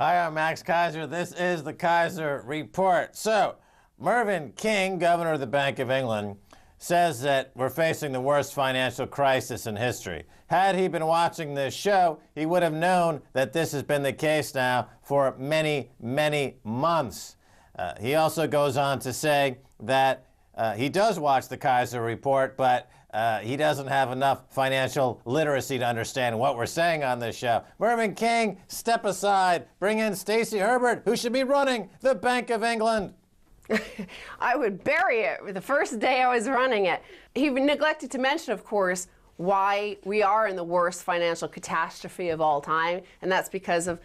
Hi, I'm Max Keiser. This is the Keiser Report. So, Mervyn King, governor of the Bank of England, says that we're facing the worst financial crisis in history. Had he been watching this show, he would have known that this has been the case now for many, many months. He also goes on to say that he does watch the Keiser Report, but he doesn't have enough financial literacy to understand what we're saying on this show. Mervyn King, step aside. Bring in Stacy Herbert, who should be running the Bank of England. I would bury it the first day I was running it. He neglected to mention, of course, why we are in the worst financial catastrophe of all time, and that's because of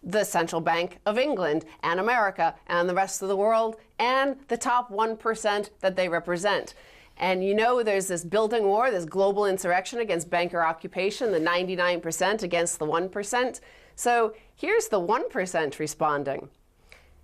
the Central Bank of England and America and the rest of the world and the top 1% that they represent. And you know there's this building war, this global insurrection against banker occupation, the 99% against the 1%. So here's the 1% responding.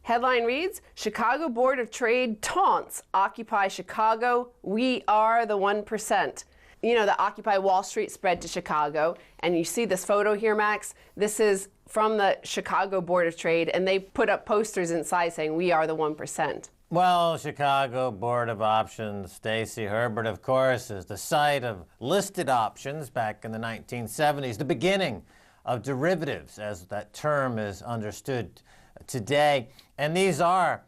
Headline reads, Chicago Board of Trade taunts Occupy Chicago, we are the 1%. You know, the Occupy Wall Street spread to Chicago, and you see this photo here, Max. This is from the Chicago Board of Trade, and they put up posters inside saying, we are the 1%. Well, Chicago Board of Options, Stacy Herbert, of course, is the site of listed options back in the 1970s, the beginning of derivatives, as that term is understood today. And these are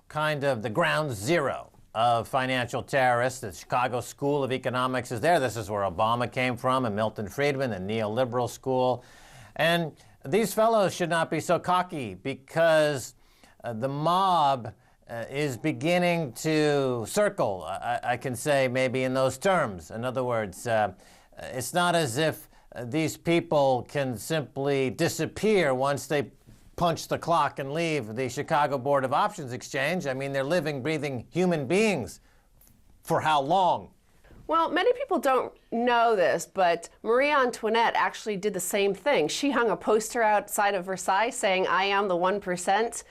kind of the ground zero of financial terrorists. The Chicago School of Economics is there. This is where Obama came from, and Milton Friedman, the neoliberal school. And these fellows should not be so cocky because the mob is beginning to circle, I can say, maybe in those terms. In other words, it's not as if these people can simply disappear once they punch the clock and leave the Chicago Board of Options Exchange. I mean, they're living, breathing human beings. For how long? Well, many people don't know this, but Marie Antoinette actually did the same thing. She hung a poster outside of Versailles saying, I am the 1%.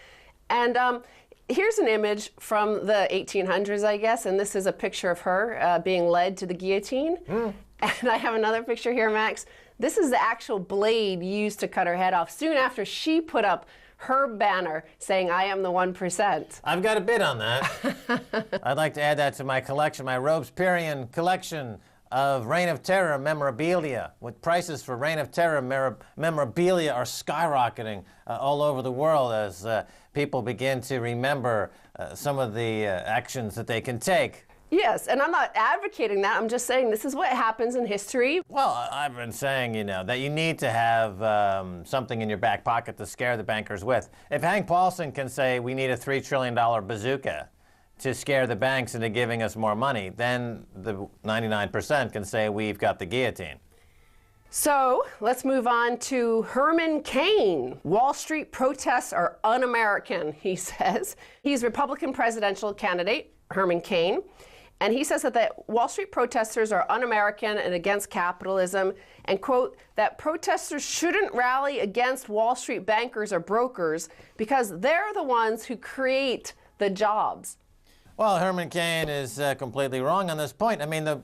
And here's an image from the 1800s, I guess, and this is a picture of her being led to the guillotine. And I have another picture here, Max. This is the actual blade used to cut her head off soon after she put up her banner saying, I am the 1%. I've got a bid on that. I'd like to add that to my collection, my Robespierrean collection of Reign of Terror memorabilia, with prices for Reign of Terror memorabilia are skyrocketing all over the world as people begin to remember some of the actions that they can take. Yes, and I'm not advocating that. I'm just saying this is what happens in history. Well, I've been saying, you know, that you need to have something in your back pocket to scare the bankers with. If Hank Paulson can say we need a $3 trillion bazooka to scare the banks into giving us more money, then the 99% can say we've got the guillotine. So let's move on to Herman Cain. Wall Street protests are un-American, he says. He's Republican presidential candidate, Herman Cain. And he says that the Wall Street protesters are un-American and against capitalism, and, quote, that protesters shouldn't rally against Wall Street bankers or brokers because they're the ones who create the jobs. Well, Herman Cain is completely wrong on this point. I mean, the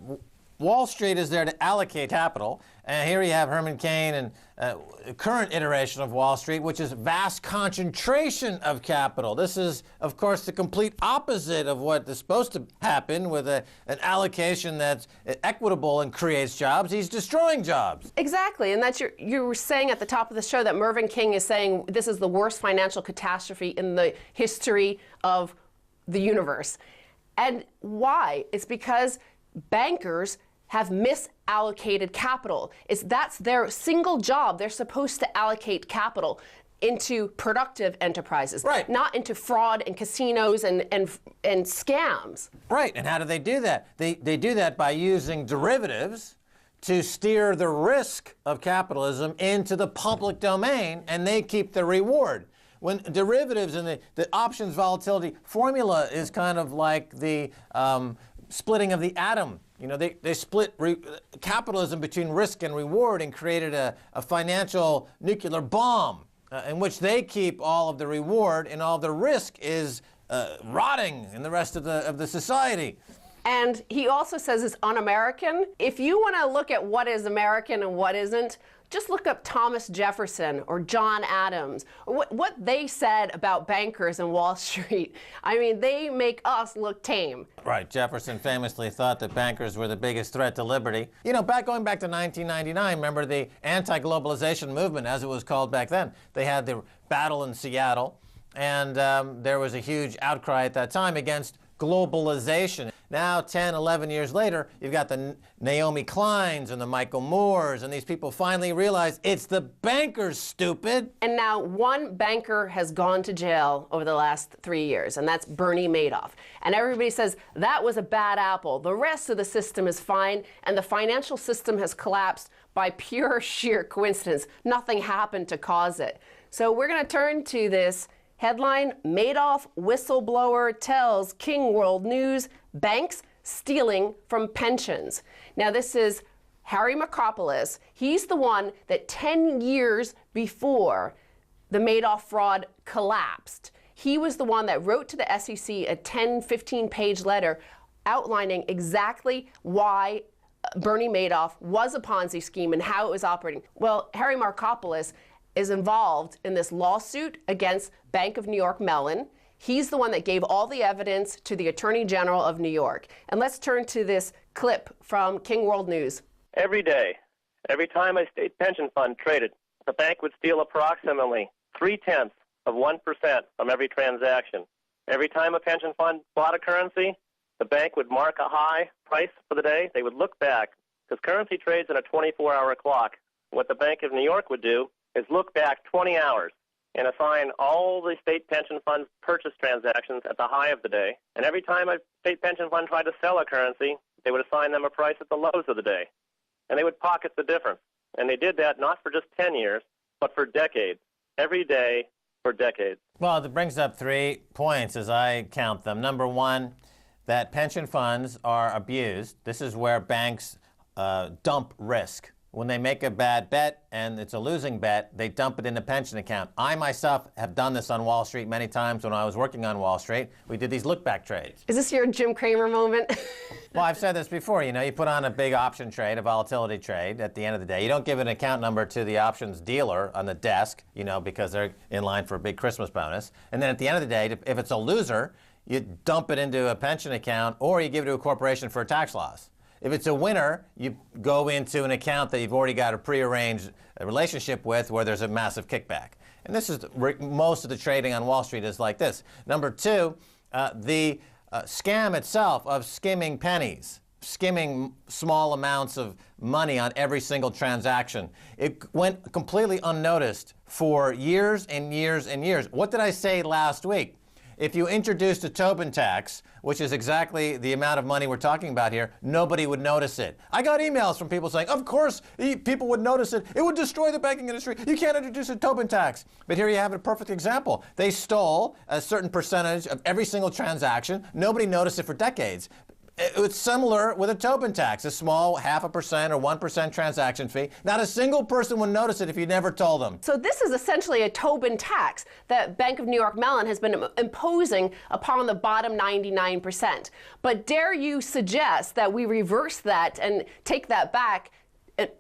Wall Street is there to allocate capital, and here you have Herman Cain and current iteration of Wall Street, which is vast concentration of capital. This is, of course, the complete opposite of what is supposed to happen with an allocation that's equitable and creates jobs. He's destroying jobs. Exactly, and that's you were saying at the top of the show that Mervyn King is saying this is the worst financial catastrophe in the history of the universe. And why? It's because bankers have misallocated capital. That's their single job. They're supposed to allocate capital into productive enterprises, right, not into fraud and casinos and scams. Right, and how do they do that? They do that by using derivatives to steer the risk of capitalism into the public domain, and they keep the reward. When derivatives and the options volatility formula is kind of like the splitting of the atom. You know, they split capitalism between risk and reward and created a financial nuclear bomb in which they keep all of the reward and all the risk is rotting in the rest of the society. And he also says it's un-American. If you want to look at what is American and what isn't, just look up Thomas Jefferson or John Adams, or what they said about bankers and Wall Street. I mean, they make us look tame. Right. Jefferson famously thought that bankers were the biggest threat to liberty. You know, going back to 1999, remember the anti-globalization movement, as it was called back then. They had the battle in Seattle, and there was a huge outcry at that time against globalization. Now, 10, 11 years later, you've got the Naomi Kleins and the Michael Moores, and these people finally realize it's the bankers, stupid. And now one banker has gone to jail over the last 3 years, and that's Bernie Madoff. And everybody says that was a bad apple. The rest of the system is fine, and the financial system has collapsed by pure sheer coincidence. Nothing happened to cause it. So we're going to turn to this headline: Madoff whistleblower tells King World News banks stealing from pensions. Now this is Harry Markopolos. He's the one that 10 years before the Madoff fraud collapsed, he was the one that wrote to the SEC a 10, 15-page letter outlining exactly why Bernie Madoff was a Ponzi scheme and how it was operating. Well, Harry Markopolos is involved in this lawsuit against Bank of New York Mellon. He's the one that gave all the evidence to the Attorney General of New York. And let's turn to this clip from King World News. Every day, every time a state pension fund traded, the bank would steal approximately 0.3% from every transaction. Every time a pension fund bought a currency, the bank would mark a high price for the day. They would look back, because currency trades in a 24-hour clock. What the Bank of New York would do is look back 20 hours and assign all the state pension funds' purchase transactions at the high of the day. And every time a state pension fund tried to sell a currency, they would assign them a price at the lows of the day. And they would pocket the difference. And they did that not for just 10 years, but for decades. Every day for decades. Well, it brings up 3 points as I count them. Number one, that pension funds are abused. This is where banks dump risk. When they make a bad bet and it's a losing bet, they dump it in a pension account. I myself have done this on Wall Street many times when I was working on Wall Street. We did these look-back trades. Is this your Jim Cramer moment? Well, I've said this before. You know, you put on a big option trade, a volatility trade at the end of the day. You don't give an account number to the options dealer on the desk, you know, because they're in line for a big Christmas bonus. And then at the end of the day, if it's a loser, you dump it into a pension account or you give it to a corporation for a tax loss. If it's a winner, you go into an account that you've already got a prearranged relationship with where there's a massive kickback. And this is most of the trading on Wall Street is like this. Number two, the scam itself of skimming pennies, skimming small amounts of money on every single transaction. It went completely unnoticed for years and years and years. What did I say last week? If you introduced a Tobin tax, which is exactly the amount of money we're talking about here, nobody would notice it. I got emails from people saying, of course, people would notice it. It would destroy the banking industry. You can't introduce a Tobin tax. But here you have a perfect example. They stole a certain percentage of every single transaction. Nobody noticed it for decades. It's similar with a Tobin tax, a small 0.5% or 1% transaction fee. Not a single person would notice it if you never told them. So this is essentially a Tobin tax that Bank of New York Mellon has been imposing upon the bottom 99%. But dare you suggest that we reverse that and take that back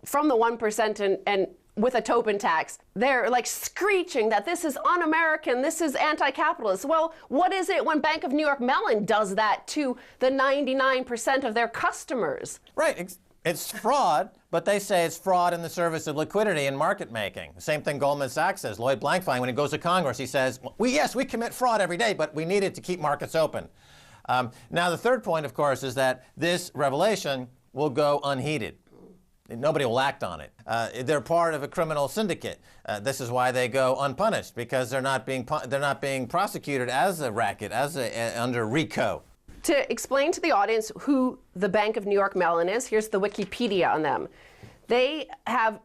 from the 1% and with a Tobin tax? They're like screeching that this is un-American, this is anti-capitalist. Well, what is it when Bank of New York Mellon does that to the 99% of their customers? Right. It's fraud, but they say it's fraud in the service of liquidity and market making. Same thing Goldman Sachs says. Lloyd Blankfein, when he goes to Congress, he says, yes, we commit fraud every day, but we need it to keep markets open. Now, the third point, of course, is that this revelation will go unheeded. Nobody will act on it. They're part of a criminal syndicate. This is why they go unpunished, because they're not being prosecuted as a racket, under RICO. To explain to the audience who the Bank of New York Mellon is, here's the Wikipedia on them. They have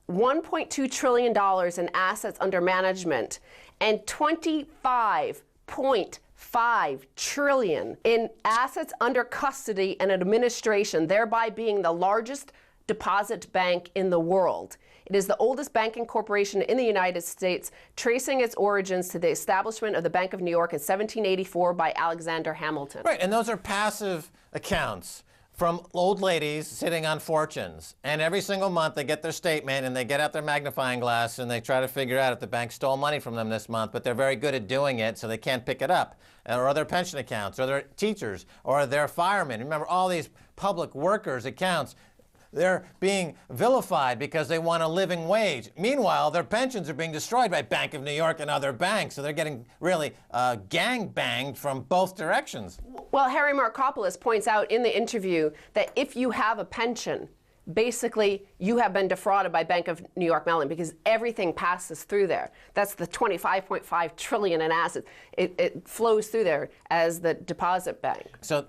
$1.2 trillion in assets under management and $25.5 trillion in assets under custody and administration, thereby being the largest deposit bank in the world. It is the oldest banking corporation in the United States, tracing its origins to the establishment of the Bank of New York in 1784 by Alexander Hamilton. Right, and those are passive accounts from old ladies sitting on fortunes. And every single month they get their statement and they get out their magnifying glass and they try to figure out if the bank stole money from them this month, but they're very good at doing it, so they can't pick it up. Or their pension accounts, or their teachers, or their firemen. Remember, all these public workers' accounts, they're being vilified because they want a living wage. Meanwhile, their pensions are being destroyed by Bank of New York and other banks, so they're getting really gang-banged from both directions. Well, Harry Markopolos points out in the interview that if you have a pension, basically you have been defrauded by Bank of New York Mellon because everything passes through there. That's the $25.5 trillion in assets. It flows through there as the deposit bank. So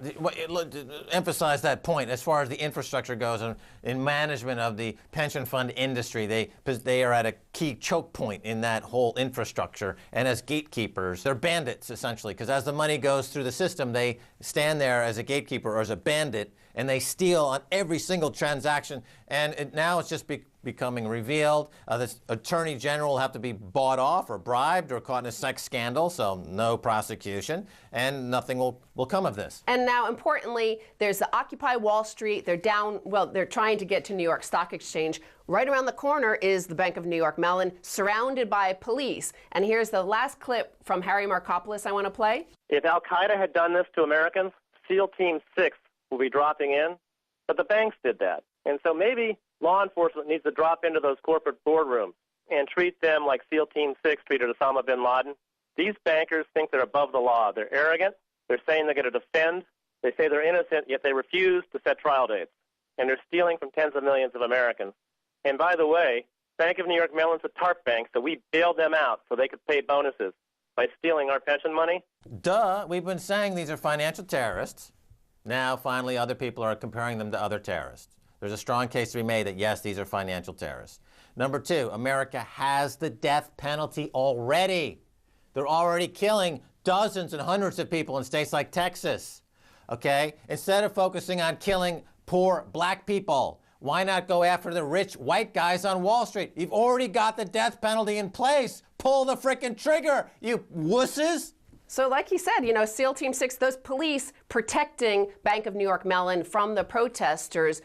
emphasize that point as far as the infrastructure goes in management of the pension fund industry. They are at a key choke point in that whole infrastructure, and as gatekeepers, they're bandits essentially, because as the money goes through the system, they stand there as a gatekeeper or as a bandit, and they steal on every single transaction. And now it's just becoming revealed. The attorney general will have to be bought off or bribed or caught in a sex scandal, so no prosecution, and nothing will come of this. And now, importantly, there's the Occupy Wall Street. They're trying to get to New York Stock Exchange. Right around the corner is the Bank of New York Mellon, surrounded by police. And here's the last clip from Harry Markopolos I want to play. If Al-Qaeda had done this to Americans, SEAL Team 6 will be dropping in, but the banks did that. And so maybe law enforcement needs to drop into those corporate boardrooms and treat them like SEAL Team 6 treated Osama bin Laden. These bankers think they're above the law. They're arrogant. They're saying they're going to defend. They say they're innocent, yet they refuse to set trial dates. And they're stealing from tens of millions of Americans. And by the way, Bank of New York Mellon's a TARP bank, so we bailed them out so they could pay bonuses by stealing our pension money. Duh, we've been saying these are financial terrorists. Now, finally, other people are comparing them to other terrorists. There's a strong case to be made that, yes, these are financial terrorists. Number two, America has the death penalty already. They're already killing dozens and hundreds of people in states like Texas, okay? Instead of focusing on killing poor black people, why not go after the rich white guys on Wall Street? You've already got the death penalty in place. Pull the frickin' trigger, you wusses. So like he said, SEAL Team 6, those police protecting Bank of New York Mellon from the protesters,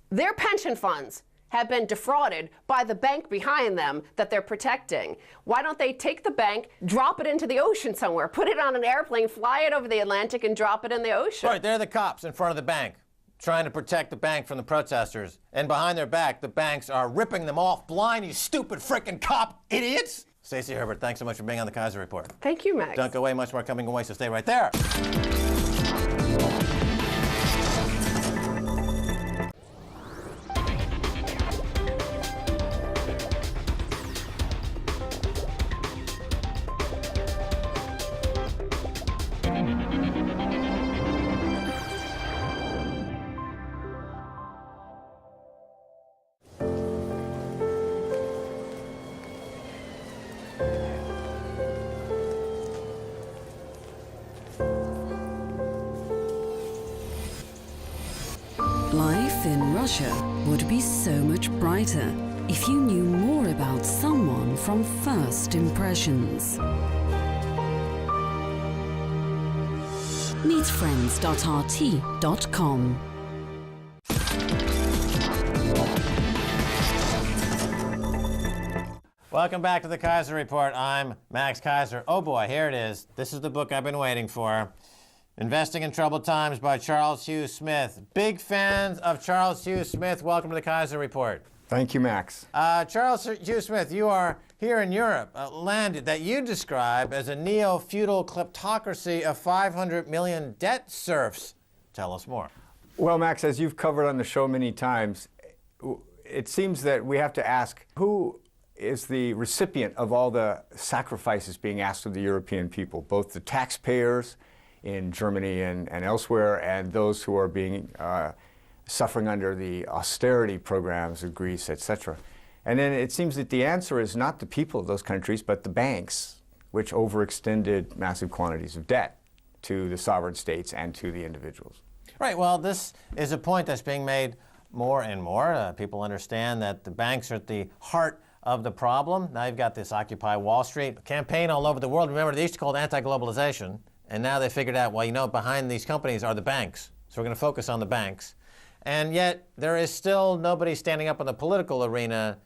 their pension funds have been defrauded by the bank behind them that they're protecting. Why don't they take the bank, drop it into the ocean somewhere, put it on an airplane, fly it over the Atlantic, and drop it in the ocean? Right, they're the cops in front of the bank, trying to protect the bank from the protesters. And behind their back, the banks are ripping them off blind, you stupid frickin' cop idiots! Stacy Herbert, thanks so much for being on the Keiser Report. Thank you, Max. Don't go away, much more coming away, so stay right there. Life in Russia would be so much brighter if you knew more about someone from first impressions. Meetfriends.rt.com. Welcome back to the Keiser Report. I'm Max Keiser. Oh boy, here it is. This is the book I've been waiting for. Investing in Troubled Times by Charles Hugh Smith. Big fans of Charles Hugh Smith. Welcome to the Keiser Report. Thank you, Max. Charles Hugh Smith, you are here in Europe, a land that you describe as a neo-feudal kleptocracy of 500 million debt serfs. Tell us more. Well, Max, as you've covered on the show many times, it seems that we have to ask who is the recipient of all the sacrifices being asked of the European people, both the taxpayers in Germany and elsewhere, and those who are being suffering under the austerity programs of Greece, etc. And then it seems that the answer is not the people of those countries, but the banks, which overextended massive quantities of debt to the sovereign states and to the individuals. Right, well, this is a point that's being made more and more. People understand that the banks are at the heart of the problem. Now you've got this Occupy Wall Street campaign all over the world. Remember, they used to call it anti-globalization. And now they figured out, well, behind these companies are the banks. So we're going to focus on the banks. And yet there is still nobody standing up in the political arena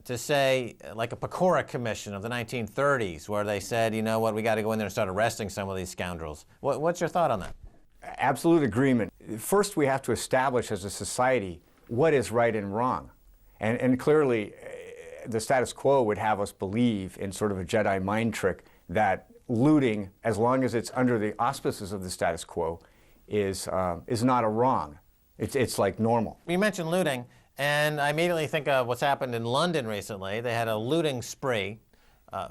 to say, like a Pecora Commission of the 1930s, where they said, you know what, we got to go in there and start arresting some of these scoundrels. What's your thought on that? Absolute agreement. First, we have to establish as a society what is right and wrong. And clearly, the status quo would have us believe in sort of a Jedi mind trick that looting, as long as it's under the auspices of the status quo, is not a wrong. It's like normal. You mentioned looting, and I immediately think of what's happened in London recently. They had a looting spree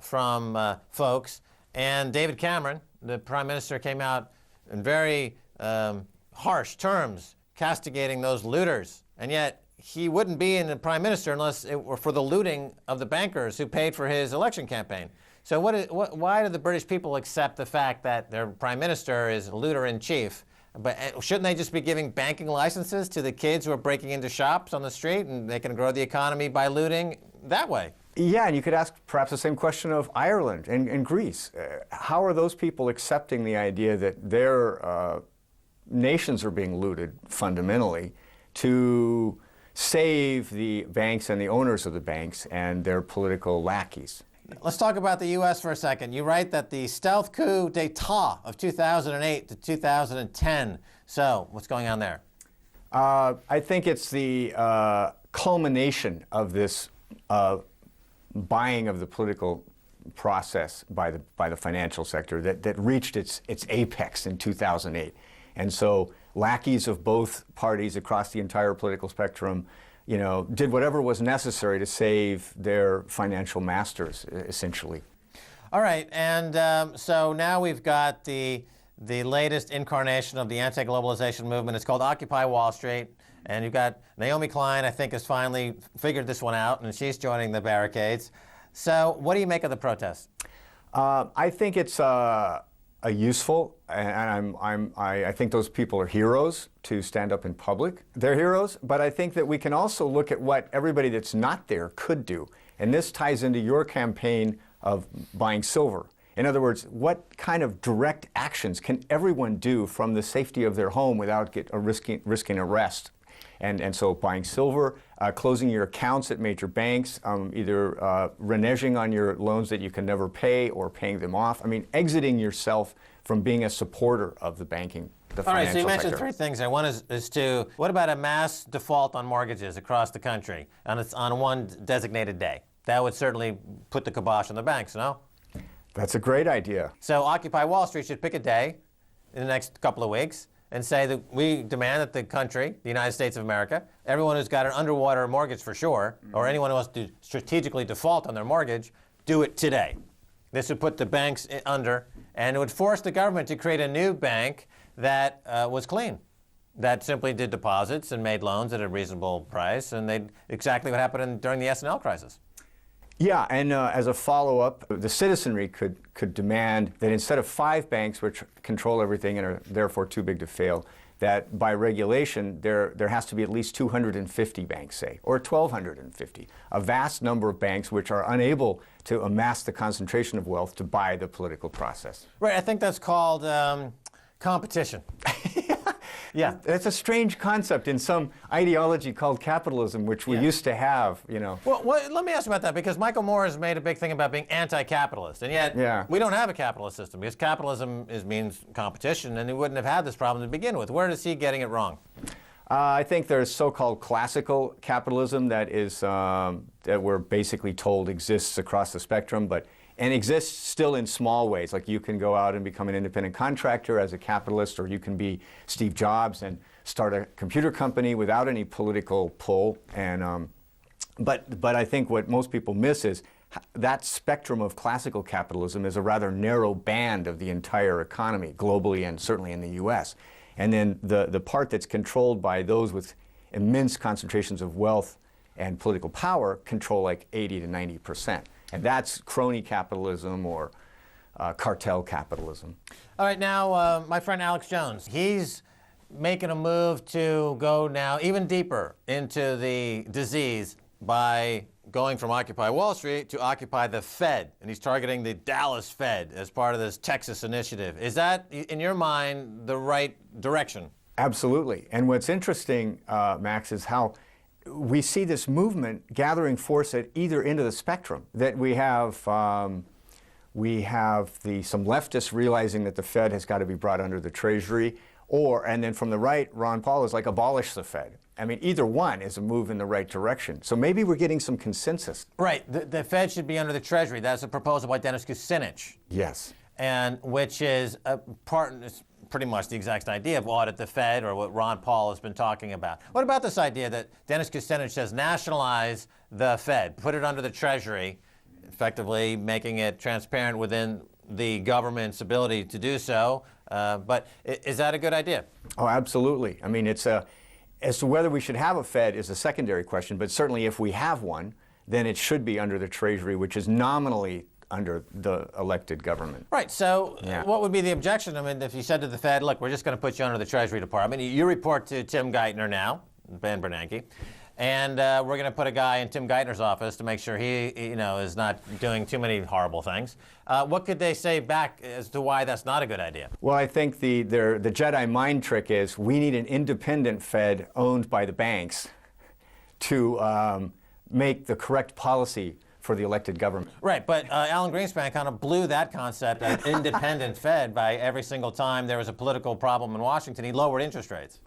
from folks, and David Cameron, the Prime Minister, came out in very harsh terms castigating those looters. And yet, he wouldn't be in the Prime Minister unless it were for the looting of the bankers who paid for his election campaign. So why do the British people accept the fact that their Prime Minister is looter-in-chief? But shouldn't they just be giving banking licenses to the kids who are breaking into shops on the street, and they can grow the economy by looting that way? Yeah, and you could ask perhaps the same question of Ireland and Greece. How are those people accepting the idea that their nations are being looted fundamentally to save the banks and the owners of the banks and their political lackeys? Let's talk about the U.S. for a second. You write that the stealth coup d'etat of 2008 to 2010. So, what's going on there? I think it's the culmination of this buying of the political process by the financial sector that reached its apex in 2008. And so lackeys of both parties across the entire political spectrum, did whatever was necessary to save their financial masters, essentially. All right, and so now we've got the latest incarnation of the anti-globalization movement. It's called Occupy Wall Street, and you've got Naomi Klein, I think, has finally figured this one out, and she's joining the barricades. So what do you make of the protests? I think it's useful, and I think those people are heroes to stand up in public. They're heroes, but I think that we can also look at what everybody that's not there could do. And this ties into your campaign of buying silver. In other words, what kind of direct actions can everyone do from the safety of their home without risking arrest? And so buying silver, closing your accounts at major banks, either reneging on your loans that you can never pay or paying them off. I mean, exiting yourself from being a supporter of the banking, the financial sector. All right, so you mentioned three things there. One is to, what about a mass default on mortgages across the country on one designated day? That would certainly put the kibosh on the banks, no? That's a great idea. So Occupy Wall Street should pick a day in the next couple of weeks and say that we demand that the country, the United States of America, everyone who's got an underwater mortgage for sure, or anyone who wants to strategically default on their mortgage, do it today. This would put the banks under, and it would force the government to create a new bank that was clean, that simply did deposits and made loans at a reasonable price, and they exactly what happened during the S&L crisis. Yeah, and as a follow-up, the citizenry could demand that instead of 5 banks which control everything and are therefore too big to fail, that by regulation there has to be at least 250 banks, say, or 1,250, a vast number of banks which are unable to amass the concentration of wealth to buy the political process. Right, I think that's called competition. Yeah, it's a strange concept in some ideology called capitalism, which we used to have, Well, let me ask you about that, because Michael Moore has made a big thing about being anti-capitalist, and yet we don't have a capitalist system, because capitalism means competition, and he wouldn't have had this problem to begin with. Where is he getting it wrong? I think there's so-called classical capitalism that we're basically told exists across the spectrum, and exists still in small ways. Like you can go out and become an independent contractor as a capitalist, or you can be Steve Jobs and start a computer company without any political pull. And but I think what most people miss is that spectrum of classical capitalism is a rather narrow band of the entire economy, globally and certainly in the U.S. And then the part that's controlled by those with immense concentrations of wealth and political power control like 80 to 90%. And that's crony capitalism or cartel capitalism. All right, now my friend Alex Jones, he's making a move to go now even deeper into the disease by going from Occupy Wall Street to Occupy the Fed. And he's targeting the Dallas Fed as part of this Texas initiative. Is that, in your mind, the right direction? Absolutely. And what's interesting, Max, is how we see this movement gathering force at either end of the spectrum. That we have some leftists realizing that the Fed has got to be brought under the Treasury, and then from the right, Ron Paul is like, abolish the Fed. I mean, either one is a move in the right direction. So maybe we're getting some consensus. Right. The Fed should be under the Treasury. That's a proposal by Dennis Kucinich. Yes. And which is it's pretty much the exact idea of audit the Fed, or what Ron Paul has been talking about. What about this idea that Dennis Kucinich says nationalize the Fed, put it under the Treasury, effectively making it transparent within the government's ability to do so? But is that a good idea? Oh, absolutely. I mean, as to whether we should have a Fed is a secondary question, but certainly if we have one, then it should be under the Treasury, which is nominally under the elected government. Right. So what would be the objection? I mean, if you said to the Fed, look, we're just going to put you under the Treasury Department. You report to Tim Geithner now, Ben Bernanke, and we're going to put a guy in Tim Geithner's office to make sure he is not doing too many horrible things. What could they say back as to why that's not a good idea? Well, I think the Jedi mind trick is we need an independent Fed owned by the banks to make the correct policy for the elected government. Right, but Alan Greenspan kind of blew that concept of independent Fed by every single time there was a political problem in Washington. He lowered interest rates,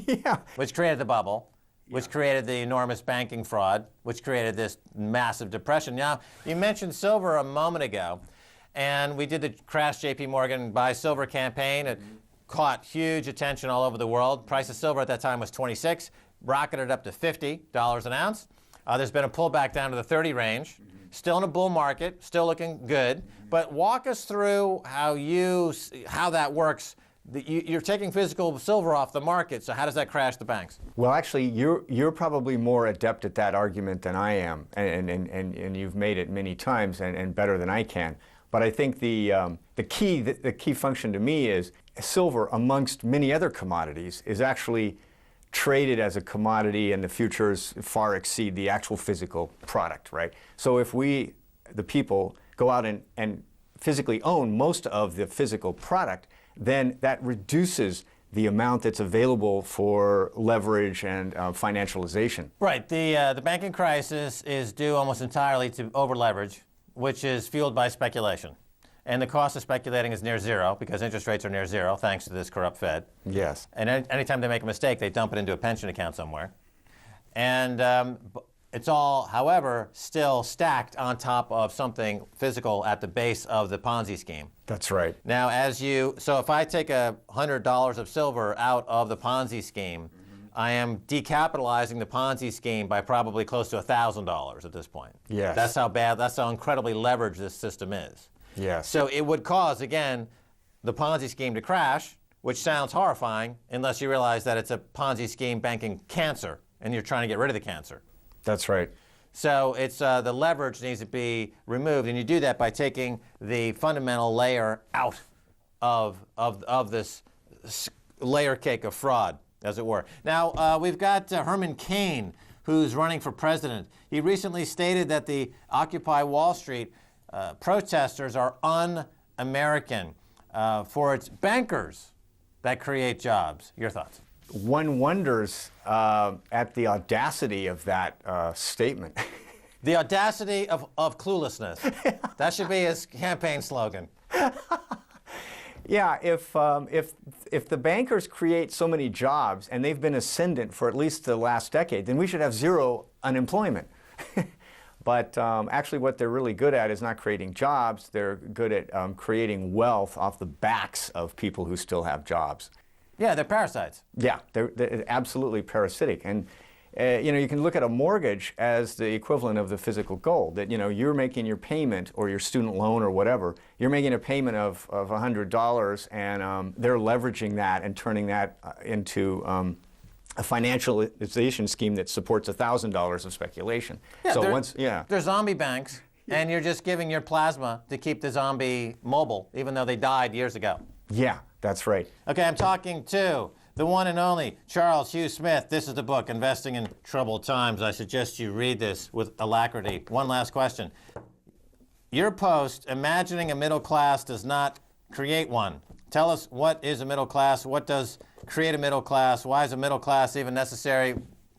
Yeah. which created the bubble, which created the enormous banking fraud, which created this massive depression. Now, you mentioned silver a moment ago, and we did the Crash JP Morgan Buy Silver campaign. It caught huge attention all over the world. Price of silver at that time was 26, rocketed up to $50 an ounce. There's been a pullback down to the 30 range. Still in a bull market, still looking good. But walk us through how that works. You're taking physical silver off the market, so how does that crash the banks? Well, actually, you're probably more adept at that argument than I am, and you've made it many times and better than I can. But I think the key function to me is silver, amongst many other commodities, is actually traded as a commodity, and the futures far exceed the actual physical product, right? So if we, the people, go out and physically own most of the physical product, then that reduces the amount that's available for leverage and financialization. Right. The banking crisis is due almost entirely to over-leverage, which is fueled by speculation. And the cost of speculating is near zero because interest rates are near zero thanks to this corrupt Fed. Yes. And anytime they make a mistake, they dump it into a pension account somewhere. And it's all, however, still stacked on top of something physical at the base of the Ponzi scheme. That's right. Now, so if I take $100 of silver out of the Ponzi scheme, I am decapitalizing the Ponzi scheme by probably close to $1,000 at this point. Yes. That's how incredibly leveraged this system is. Yes. So it would cause, again, the Ponzi scheme to crash, which sounds horrifying unless you realize that it's a Ponzi scheme banking cancer and you're trying to get rid of the cancer. That's right. So it's the leverage needs to be removed, and you do that by taking the fundamental layer out of this layer cake of fraud, as it were. Now, we've got Herman Cain, who's running for president. He recently stated that the Occupy Wall Street protesters are un-American, for its bankers that create jobs. Your thoughts? One wonders at the audacity of that statement. The audacity of cluelessness. That should be his campaign slogan. Yeah, if the bankers create so many jobs and they've been ascendant for at least the last decade, then we should have zero unemployment. But actually what they're really good at is not creating jobs. They're good at creating wealth off the backs of people who still have jobs. Yeah, they're parasites. Yeah, they're absolutely parasitic. And you can look at a mortgage as the equivalent of the physical gold, that you're making your payment or your student loan or whatever, you're making a payment of $100 and they're leveraging that and turning that into a financialization scheme that supports $1,000 of speculation. Yeah, so they're zombie banks, and you're just giving your plasma to keep the zombie mobile, even though they died years ago. Yeah, that's right. Okay, I'm talking to the one and only Charles Hugh Smith. This is the book, Investing in Troubled Times. I suggest you read this with alacrity. One last question. Your post, Imagining a Middle Class Does Not Create One, Tell us, what is a middle class? What does create a middle class? Why is a middle class even necessary?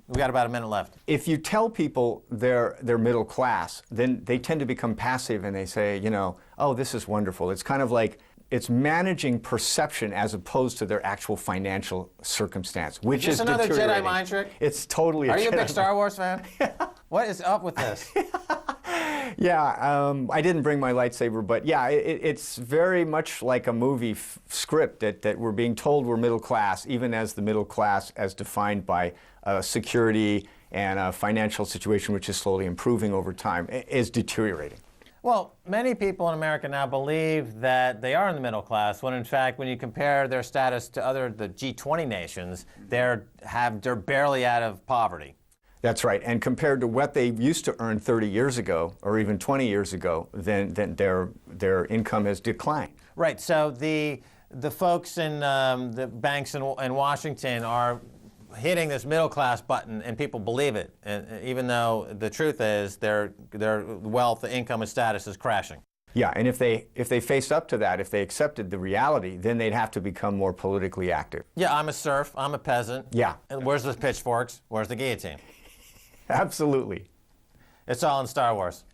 We got about a minute left. If you tell people they're middle class, then they tend to become passive and they say, you know, oh, this is wonderful. It's kind of like it's managing perception as opposed to their actual financial circumstance, which is another deteriorating. Jedi mind trick? It's totally a Are you a Jedi big Star Wars fan? What is up with this? Yeah, I didn't bring my lightsaber, but yeah, it's very much like a movie script that we're being told we're middle class, even as the middle class as defined by security and a financial situation which is slowly improving over time is deteriorating. Well, many people in America now believe that they are in the middle class, when in fact, when you compare their status to the G20 nations, they're barely out of poverty. That's right, and compared to what they used to earn 30 years ago, or even 20 years ago, then their income has declined. Right. So the folks in the banks in Washington are hitting this middle class button, and people believe it, and even though the truth is their wealth, income, and status is crashing. Yeah, and if they faced up to that, if they accepted the reality, then they'd have to become more politically active. Yeah, I'm a serf. I'm a peasant. Yeah. And where's the pitchforks? Where's the guillotine? Absolutely. It's all in Star Wars.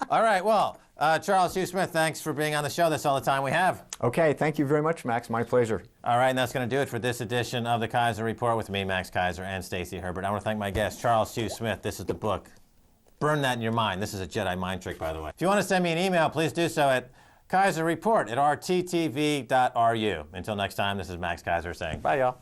All right. Well, Charles Hugh Smith, thanks for being on the show. That's all the time we have. Okay, thank you very much, Max. My pleasure. All right, and that's going to do it for this edition of the Keiser Report with me, Max Keiser, and Stacy Herbert. I want to thank my guest, Charles Hugh Smith. This is the book. Burn that in your mind. This is a Jedi mind trick, by the way. If you want to send me an email, please do so at keiserreport@rttv.ru. Until next time, this is Max Keiser saying bye, y'all.